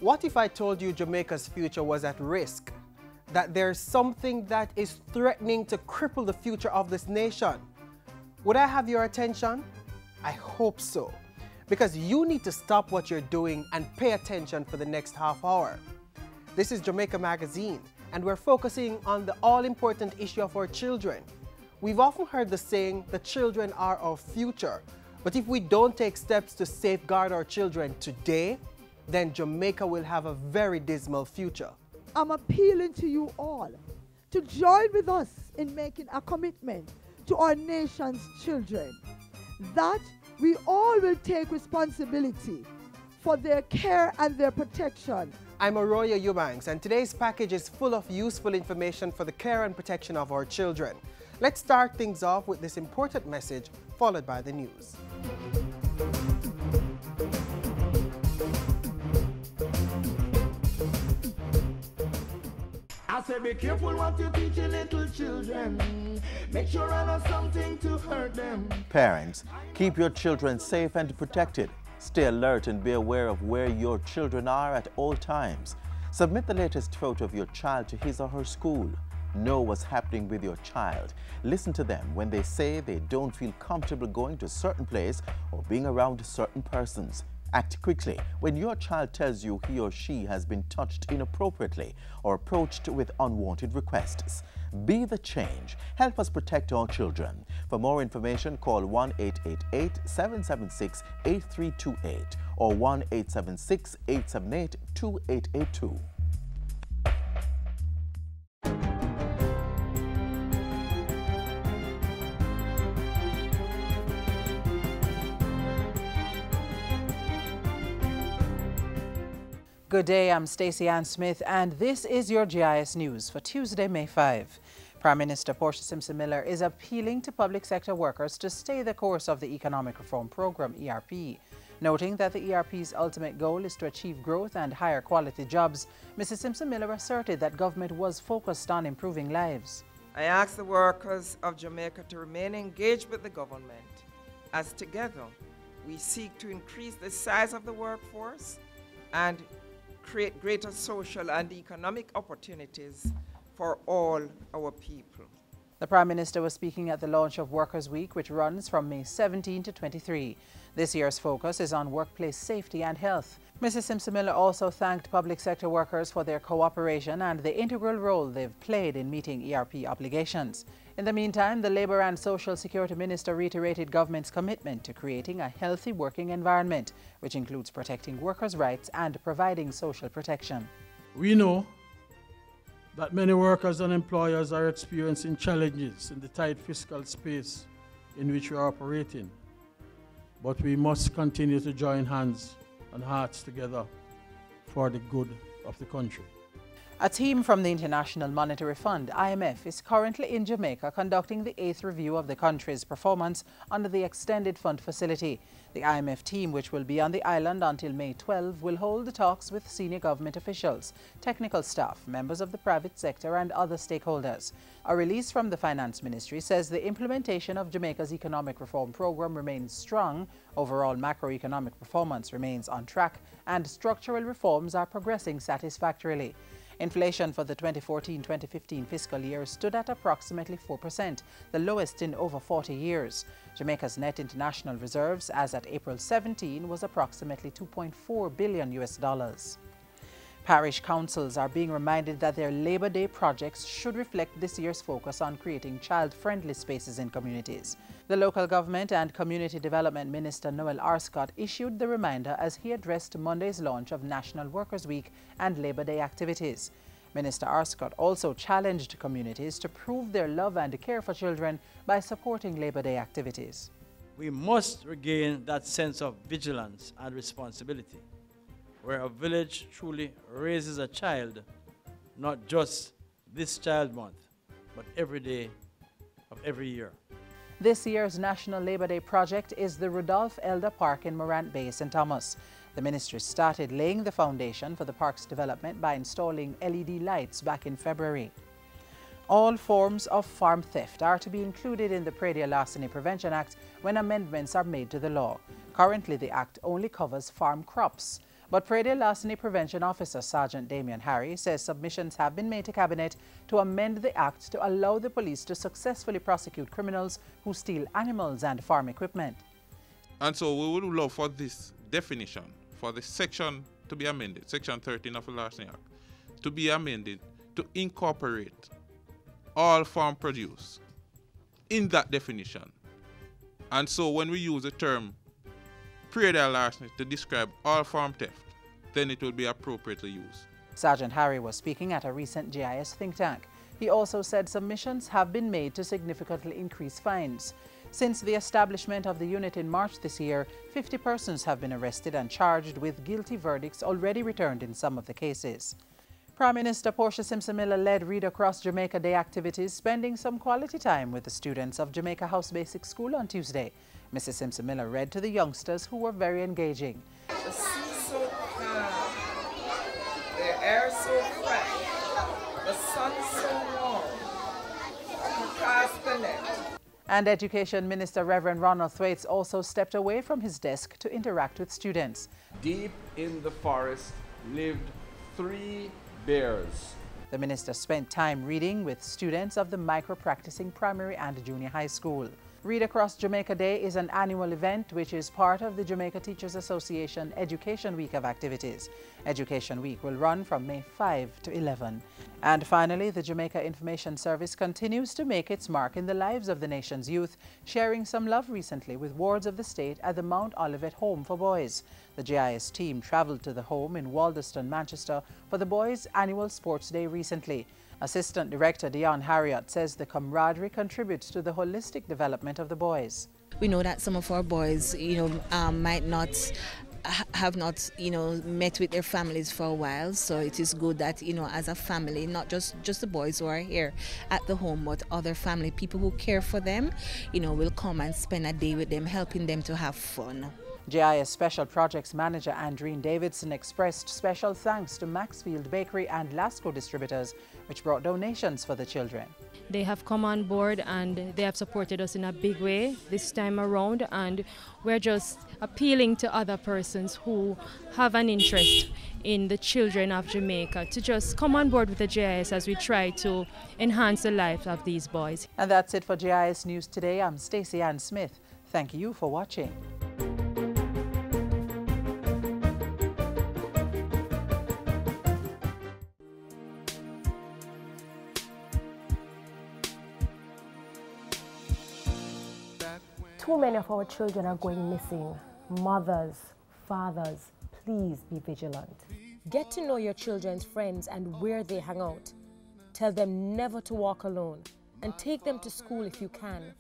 What if I told you Jamaica's future was at risk? That there's something that is threatening to cripple the future of this nation? Would I have your attention? I hope so. Because you need to stop what you're doing and pay attention for the next half hour. This is Jamaica Magazine, and we're focusing on the all-important issue of our children. We've often heard the saying, the children are our future. But if we don't take steps to safeguard our children today, then Jamaica will have a very dismal future. I'm appealing to you all to join with us in making a commitment to our nation's children, that we all will take responsibility for their care and their protection. I'm Arroyo Eubanks, and today's package is full of useful information for the care and protection of our children. Let's start things off with this important message, followed by the news. I say be careful what you teach your little children. Make sure I know something to hurt them. Parents, keep your children safe and protected. Stay alert and be aware of where your children are at all times. Submit the latest photo of your child to his or her school. Know what's happening with your child. Listen to them when they say they don't feel comfortable going to a certain place or being around certain persons. Act quickly when your child tells you he or she has been touched inappropriately or approached with unwanted requests. Be the change. Help us protect our children. For more information, call 1-888-776-8328 or 1-876-878-2882. Good day, I'm Stacey Ann Smith, and this is your GIS News for Tuesday, May 5. Prime Minister Portia Simpson Miller is appealing to public sector workers to stay the course of the Economic Reform Program, ERP. Noting that the ERP's ultimate goal is to achieve growth and higher quality jobs, Mrs. Simpson Miller asserted that government was focused on improving lives. I ask the workers of Jamaica to remain engaged with the government, as together we seek to increase the size of the workforce and create greater social and economic opportunities for all our people. The Prime Minister was speaking at the launch of Workers' Week, which runs from May 17 to 23. This year's focus is on workplace safety and health. Mrs. Simpson Miller also thanked public sector workers for their cooperation and the integral role they've played in meeting ERP obligations. In the meantime, the Labour and Social Security Minister reiterated government's commitment to creating a healthy working environment, which includes protecting workers' rights and providing social protection. We know that many workers and employers are experiencing challenges in the tight fiscal space in which we are operating. But we must continue to join hands and hearts together for the good of the country. A team from the International Monetary Fund, IMF, is currently in Jamaica conducting the 8th review of the country's performance under the Extended Fund Facility. The IMF team, which will be on the island until May 12, will hold the talks with senior government officials, technical staff, members of the private sector and other stakeholders. A release from the Finance Ministry says the implementation of Jamaica's economic reform program remains strong, overall macroeconomic performance remains on track, and structural reforms are progressing satisfactorily. Inflation for the 2014-2015 fiscal year stood at approximately 4%, the lowest in over 40 years. Jamaica's net international reserves as at April 17 was approximately $2.4 billion. Parish councils are being reminded that their Labour Day projects should reflect this year's focus on creating child-friendly spaces in communities. The local government and community development minister Noel Arscott issued the reminder as he addressed Monday's launch of National Workers' Week and Labour Day activities. Minister Arscott also challenged communities to prove their love and care for children by supporting Labour Day activities. We must regain that sense of vigilance and responsibility, where a village truly raises a child, not just this Child Month, but every day of every year. This year's National Labour Day project is the Rudolph Elder Park in Morant Bay, St. Thomas. The ministry started laying the foundation for the park's development by installing LED lights back in February. All forms of farm theft are to be included in the Predial Larceny Prevention Act when amendments are made to the law. Currently, the Act only covers farm crops, But Prede Larceny Prevention Officer Sergeant Damian Harry says submissions have been made to Cabinet to amend the Act to allow the police to successfully prosecute criminals who steal animals and farm equipment. And so we would love for this definition, for the section to be amended, Section 13 of the Larceny Act, to be amended to incorporate all farm produce in that definition. And so when we use the term predatory larceny to describe all farm theft, then it will be appropriately used. Sergeant Harry was speaking at a recent GIS think tank. He also said submissions have been made to significantly increase fines. Since the establishment of the unit in March this year, 50 persons have been arrested and charged with guilty verdicts already returned in some of the cases. Prime Minister Portia Simpson-Miller led Read Across Jamaica Day activities, spending some quality time with the students of Jamaica House Basic School on Tuesday. Mrs. Simpson-Miller read to the youngsters, who were very engaging. The sea so calm, the air so fresh, the sun so warm, cast the net. And Education Minister Reverend Ronald Thwaites also stepped away from his desk to interact with students. Deep in the forest lived 3 bears. The minister spent time reading with students of the micro-practicing primary and junior high school. Read Across Jamaica Day is an annual event which is part of the Jamaica Teachers Association Education Week of activities. Education Week will run from May 5 to 11. And finally, the Jamaica Information Service continues to make its mark in the lives of the nation's youth, sharing some love recently with wards of the state at the Mount Olivet Home for Boys. The GIS team traveled to the home in Walderston, Manchester for the Boys' annual Sports Day recently. Assistant Director Dion Harriott says the camaraderie contributes to the holistic development of the boys. We know that some of our boys, might not have not, met with their families for a while. So it is good that, as a family, not just the boys who are here at the home, but other family, people who care for them, will come and spend a day with them, helping them to have fun. GIS Special Projects Manager Andreen Davidson expressed special thanks to Maxfield Bakery and Lasco Distributors, which brought donations for the children. They have come on board and they have supported us in a big way this time around, and we're just appealing to other persons who have an interest in the children of Jamaica to just come on board with the GIS as we try to enhance the lives of these boys. And that's it for GIS News today. I'm Stacey Ann Smith. Thank you for watching. Too many of our children are going missing. Mothers, fathers, please be vigilant. Get to know your children's friends and where they hang out. Tell them never to walk alone and take them to school if you can.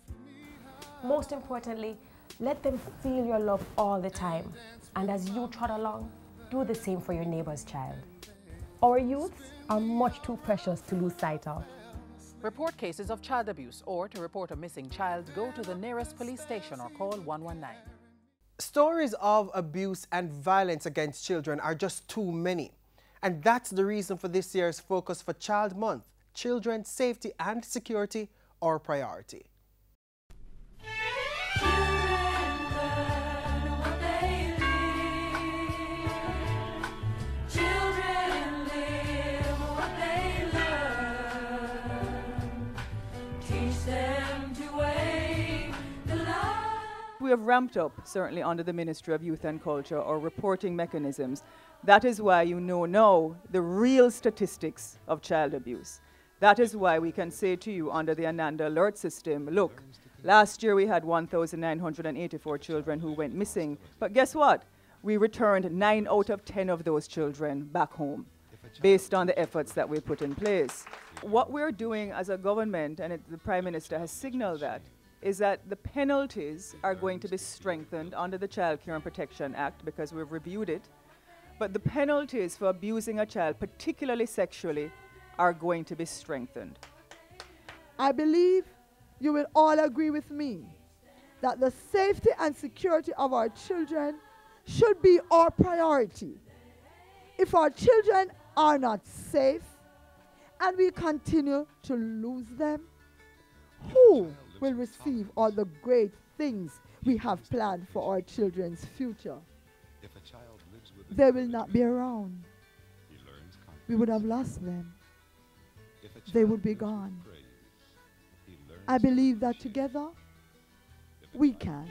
Most importantly, let them feel your love all the time. And as you trot along, do the same for your neighbor's child. Our youths are much too precious to lose sight of. Report cases of child abuse or to report a missing child, go to the nearest police station or call 119. Stories of abuse and violence against children are just too many. And that's the reason for this year's Focus for Child Month. Children's safety and security, our priority. We have ramped up, certainly under the Ministry of Youth and Culture, our reporting mechanisms. That is why you know now the real statistics of child abuse. That is why we can say to you under the Ananda Alert System, look, last year we had 1,984 children who went missing, but guess what? We returned 9 out of 10 of those children back home, based on the efforts that we put in place. What we're doing as a government, and the Prime Minister has signaled that, is that the penalties are going to be strengthened under the Child Care and Protection Act because we've reviewed it. But the penalties for abusing a child, particularly sexually, are going to be strengthened. I believe you will all agree with me that the safety and security of our children should be our priority. If our children are not safe and we continue to lose them, who will receive all the great things we have planned for our children's future? If a child lives with they will not be around. We would have lost them. They would be gone. I believe that together we can.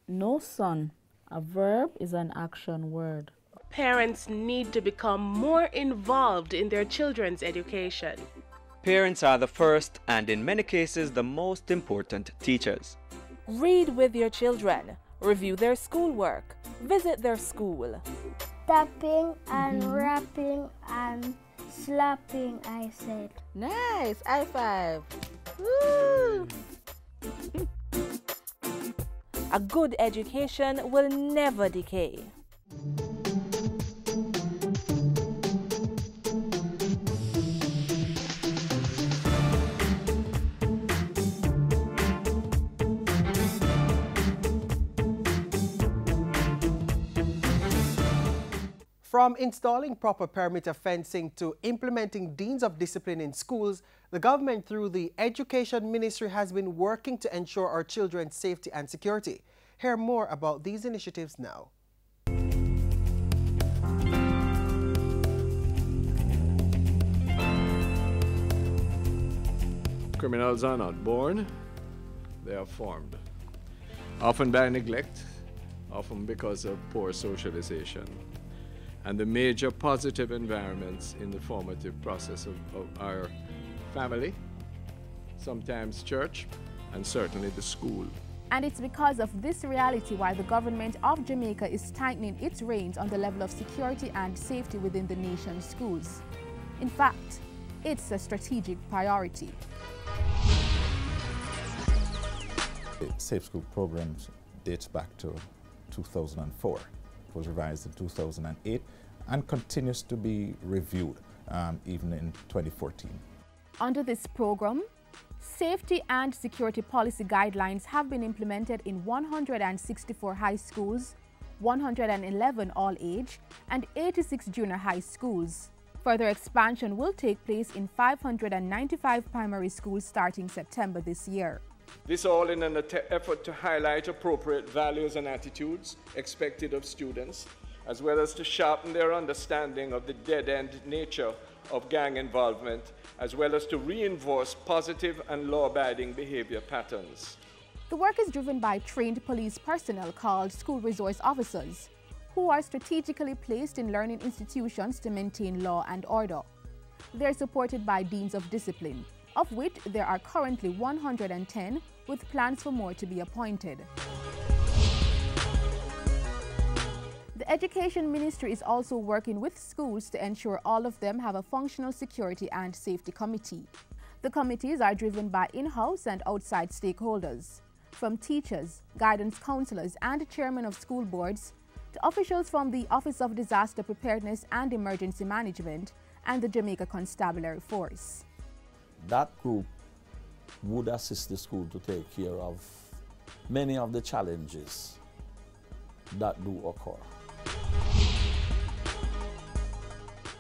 No, son. A verb is an action word. Parents need to become more involved in their children's education. Parents are the first and in many cases the most important teachers. Read with your children. Review their schoolwork. Visit their school. Tapping and rapping and slapping, I said. Nice! High five! Woo! A good education will never decay. From installing proper perimeter fencing to implementing deans of discipline in schools, the government through the Education Ministry has been working to ensure our children's safety and security. Hear more about these initiatives now. Criminals are not born, they are formed. Often by neglect, often because of poor socialization. And the major positive environments in the formative process of our family, sometimes church, and certainly the school. And it's because of this reality why the government of Jamaica is tightening its reins on the level of security and safety within the nation's schools. In fact, it's a strategic priority. The Safe School program dates back to 2004. It was revised in 2008 and continues to be reviewed even in 2014. Under this program, safety and security policy guidelines have been implemented in 164 high schools, 111 all-age, and 86 junior high schools. Further expansion will take place in 595 primary schools starting September this year. This all in an effort to highlight appropriate values and attitudes expected of students, as well as to sharpen their understanding of the dead-end nature of gang involvement, as well as to reinforce positive and law-abiding behavior patterns. The work is driven by trained police personnel called school resource officers, who are strategically placed in learning institutions to maintain law and order. They are supported by deans of discipline, of which there are currently 110, with plans for more to be appointed. The Education Ministry is also working with schools to ensure all of them have a functional security and safety committee. The committees are driven by in-house and outside stakeholders, from teachers, guidance counselors, and chairmen of school boards, to officials from the Office of Disaster Preparedness and Emergency Management and the Jamaica Constabulary Force. That group would assist the school to take care of many of the challenges that do occur.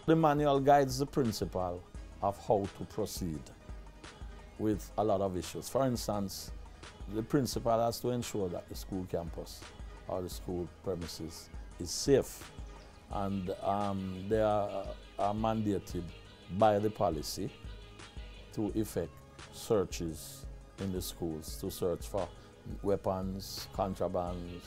The manual guides the principal of how to proceed with a lot of issues. For instance, the principal has to ensure that the school campus or the school premises is safe, and they are mandated by the policy to effect searches in the schools to search for weapons, contrabands.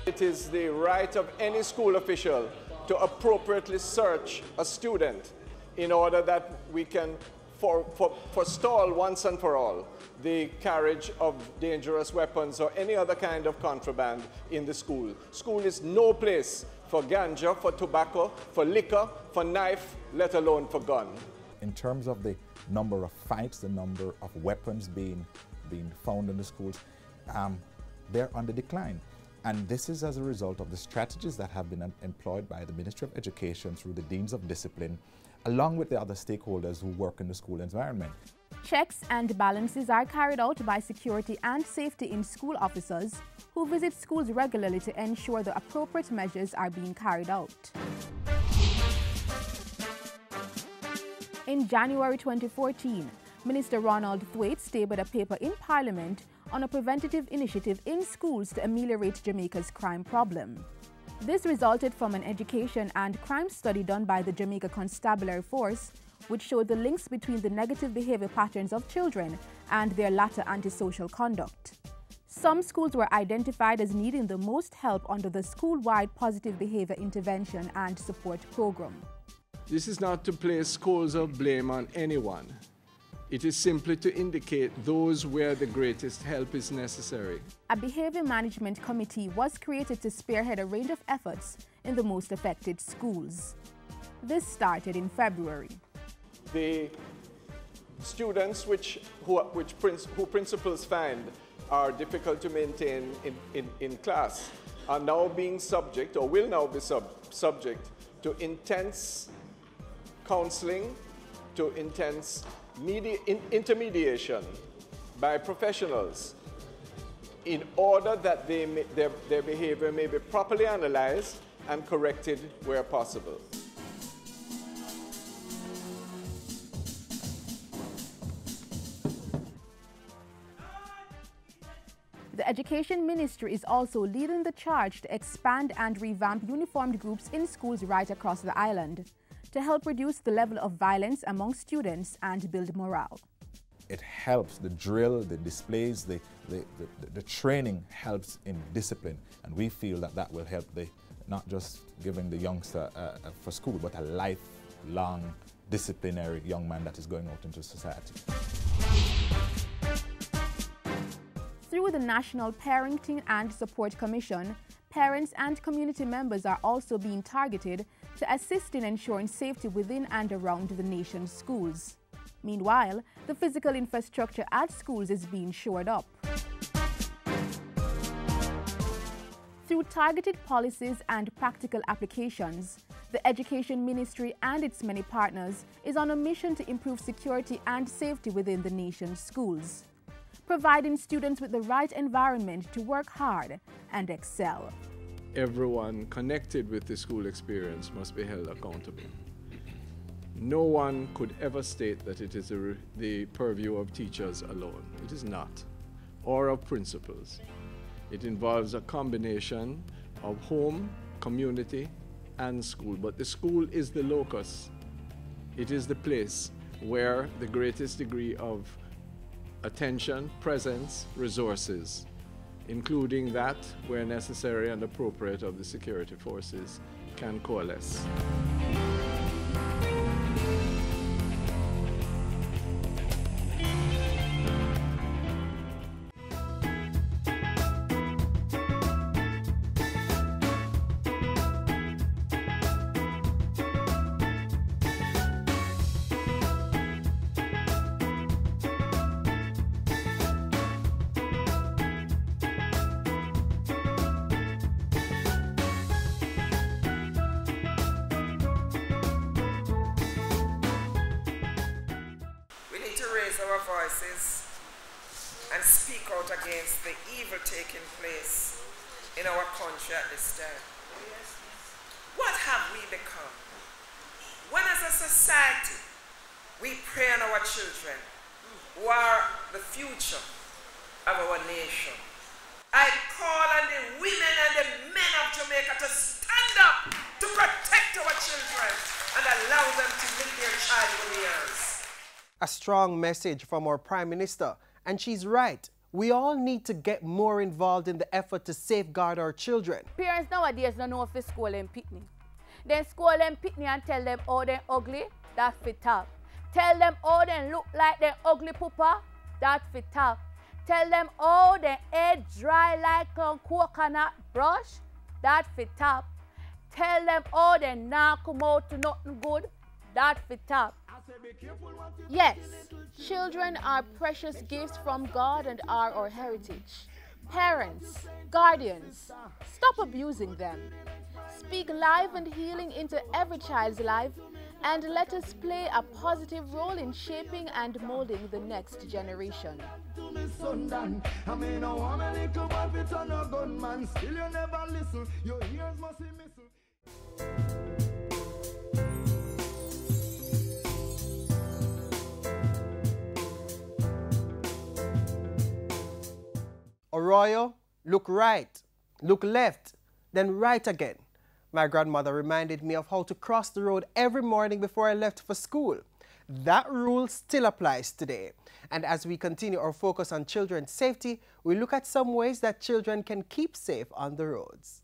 It is the right of any school official to appropriately search a student in order that we can forestall once and for all the carriage of dangerous weapons or any other kind of contraband in the school. School is no place for ganja, for tobacco, for liquor, for knife, let alone for gun. In terms of the number of fights, the number of weapons being found in the schools, they're on the decline. And this is as a result of the strategies that have been employed by the Ministry of Education through the Deans of Discipline, along with the other stakeholders who work in the school environment. Checks and balances are carried out by security and safety in school officers who visit schools regularly to ensure the appropriate measures are being carried out. In January 2014, Minister Ronald Thwaites tabled a paper in Parliament on a preventative initiative in schools to ameliorate Jamaica's crime problem. This resulted from an education and crime study done by the Jamaica Constabulary Force, which showed the links between the negative behavior patterns of children and their latter antisocial conduct. Some schools were identified as needing the most help under the school-wide positive behavior intervention and support program. This is not to place scores of blame on anyone. It is simply to indicate those where the greatest help is necessary. A behavior management committee was created to spearhead a range of efforts in the most affected schools. This started in February. The students who principals find are difficult to maintain in class are now being subject, or will now be subject, to intense counseling, to intense intermediation by professionals in order that their behavior may be properly analyzed and corrected where possible. The Education Ministry is also leading the charge to expand and revamp uniformed groups in schools right across the island to help reduce the level of violence among students and build morale. It helps, the drill, the displays, the training helps in discipline, and we feel that that will help not just giving the youngster for school, but a lifelong disciplinary young man that is going out into society. Through the National Parenting and Support Commission, parents and community members are also being targeted to assist in ensuring safety within and around the nation's schools. Meanwhile, the physical infrastructure at schools is being shored up. Through targeted policies and practical applications, the Education Ministry and its many partners is on a mission to improve security and safety within the nation's schools, providing students with the right environment to work hard and excel. Everyone connected with the school experience must be held accountable. No one could ever state that it is the purview of teachers alone. It is not, or of principals. It involves a combination of home, community, and school. But the school is the locus. It is the place where the greatest degree of attention, presence, resources, including that, where necessary and appropriate, of the security forces, can coalesce. Our voices and speak out against the evil taking place in our country at this time. What have we become? When as a society we prey on our children, who are the future of our nation, I call on the women and the men of Jamaica to stand up to protect our children and allow them to live their childhood years. A strong message from our Prime Minister, and she's right. We all need to get more involved in the effort to safeguard our children. Parents nowadays don't know if they school them pitney. They school them pitney and tell them how they ugly, that fit up. Tell them how they look like they ugly pooper, that fit up. Tell them how they head dry like a coconut brush, that fit up. Tell them how they not come out to nothing good, that fit up. Yes, children are precious gifts from God and are our heritage. Parents, guardians, stop abusing them. Speak life and healing into every child's life And let us play a positive role in shaping and molding the next generation. Arroyo, look right, look left, then right again. My grandmother reminded me of how to cross the road every morning before I left for school. That rule still applies today. And as we continue our focus on children's safety, we look at some ways that children can keep safe on the roads.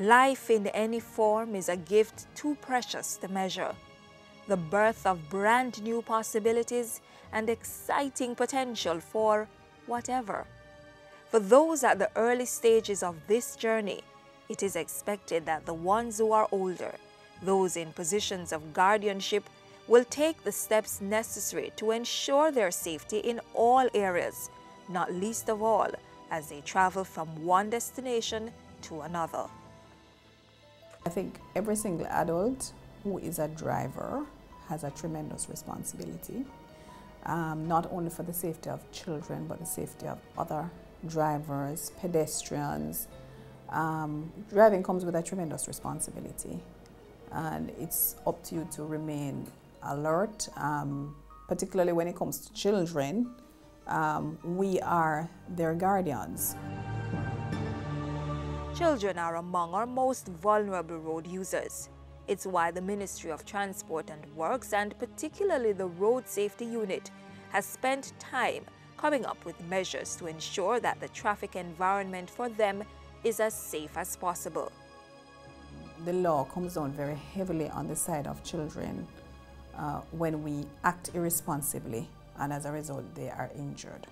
Life in any form is a gift too precious to measure. The birth of brand new possibilities and exciting potential for whatever. For those at the early stages of this journey, it is expected that the ones who are older, those in positions of guardianship, will take the steps necessary to ensure their safety in all areas, not least of all as they travel from one destination to another. I think every single adult who is a driver has a tremendous responsibility, not only for the safety of children, but the safety of other drivers, pedestrians. Driving comes with a tremendous responsibility, and it's up to you to remain alert, particularly when it comes to children. We are their guardians. Children are among our most vulnerable road users. It's why the Ministry of Transport and Works, and particularly the Road Safety Unit, has spent time coming up with measures to ensure that the traffic environment for them is as safe as possible. The law comes down very heavily on the side of children when we act irresponsibly, and as a result they are injured.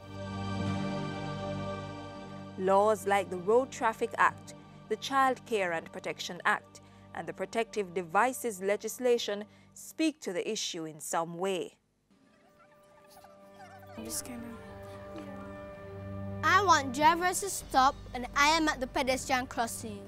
Laws like the Road Traffic Act, the Child Care and Protection Act, and the Protective Devices legislation speak to the issue in some way. I want drivers to stop when I am at the pedestrian crossing.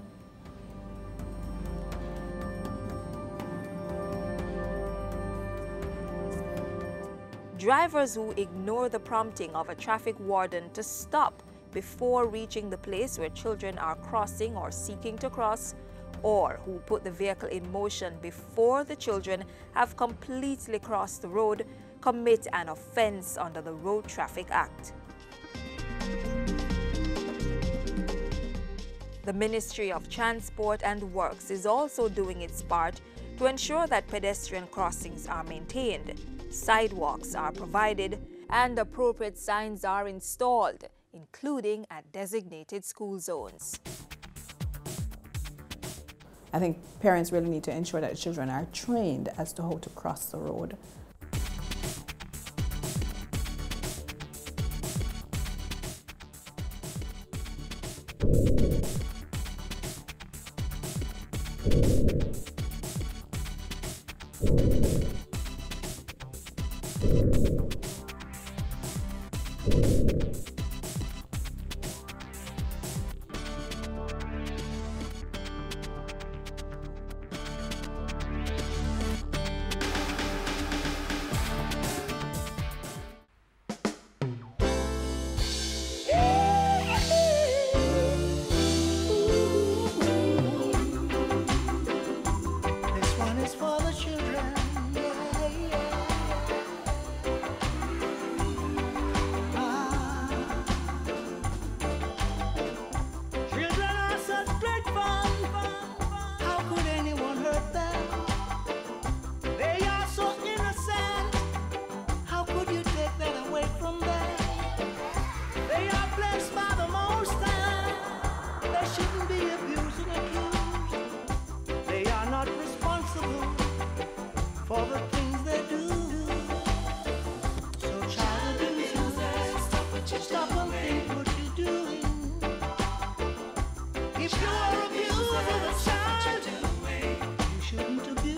Drivers who ignore the prompting of a traffic warden to stop before reaching the place where children are crossing or seeking to cross, or who put the vehicle in motion before the children have completely crossed the road, commit an offense under the Road Traffic Act. The Ministry of Transport and Works is also doing its part to ensure that pedestrian crossings are maintained, sidewalks are provided, and appropriate signs are installed, including at designated school zones. I think parents really need to ensure that children are trained as to how to cross the road. Stop and think what you're doing.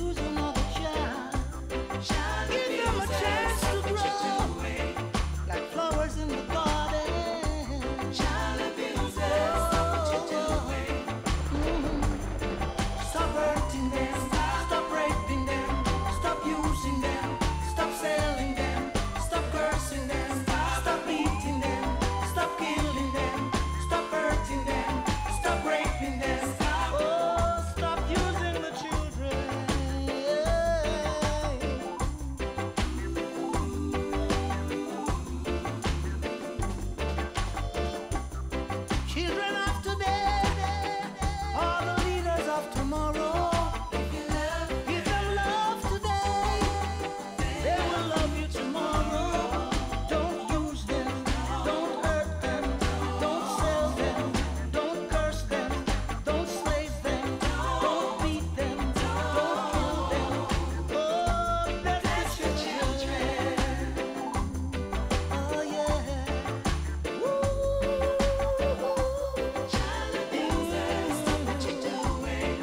abuse another child. Give them a chance to grow like flowers in the garden. Child abuse, stop what you're doing. Stop hurting them, stop raping them, stop using them, stop selling them, stop cursing them, stop beating them, stop killing them, stop hurting them, stop raping them. Oh, stop using the children. Children of today are the leaders of tomorrow. Give them love today, they will love you tomorrow. Don't use them, don't hurt them, don't sell them, don't curse them, don't slave them, don't beat them, don't kill them. Oh, that's the children. Oh yeah. Child abusers, stop what you're doing.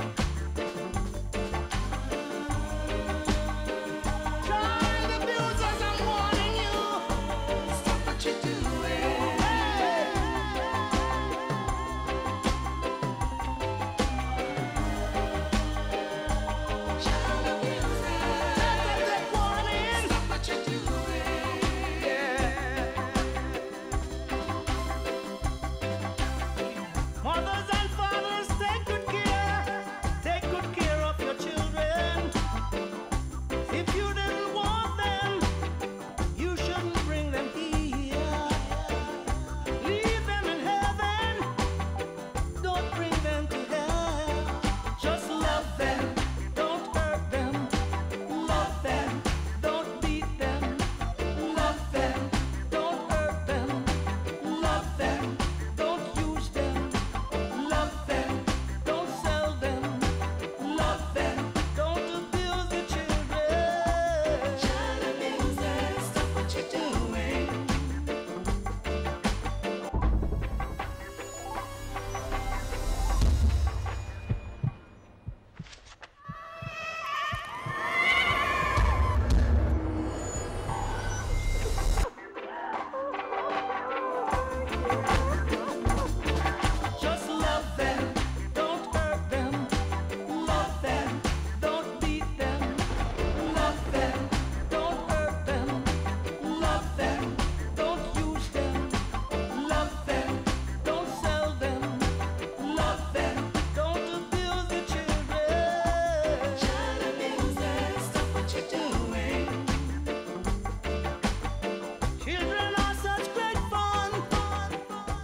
Child abusers, I'm warning you. Stop what you're doing. Child abusers, take warning. Stop what you're doing. Mothers and fathers, take good care of your children. If you didn't want them, you shouldn't bring them here. Leave them in heaven, don't bring them to hell. Just love them, don't hurt them. Love them, don't beat them. Love them, don't hurt them. Love them, don't use them. Love them, don't sell them. Love them, don't abuse the children. Child abusers, stop what you're doing. Just love them, don't hurt them. Love them, don't beat them. Love them, don't hurt them. Love them, don't use them. Love them, don't sell them. Love them, don't abuse the children. Child abusers, stop what you're doing. Children are such great fun.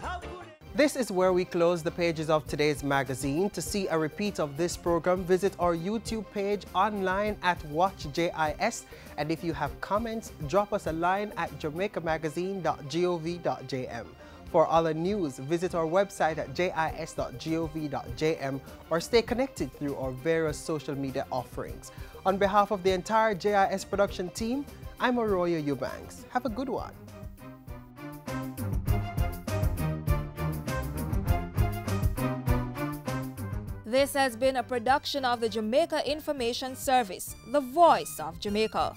How could it? This is where we close the pages of today's magazine. To see a repeat of this program, visit our YouTube page online at Watch JIS. And if you have comments, drop us a line at jamaicamagazine.gov.jm. For other news, visit our website at jis.gov.jm or stay connected through our various social media offerings. On behalf of the entire JIS production team, I'm Arroyo Eubanks. Have a good one. This has been a production of the Jamaica Information Service, the voice of Jamaica.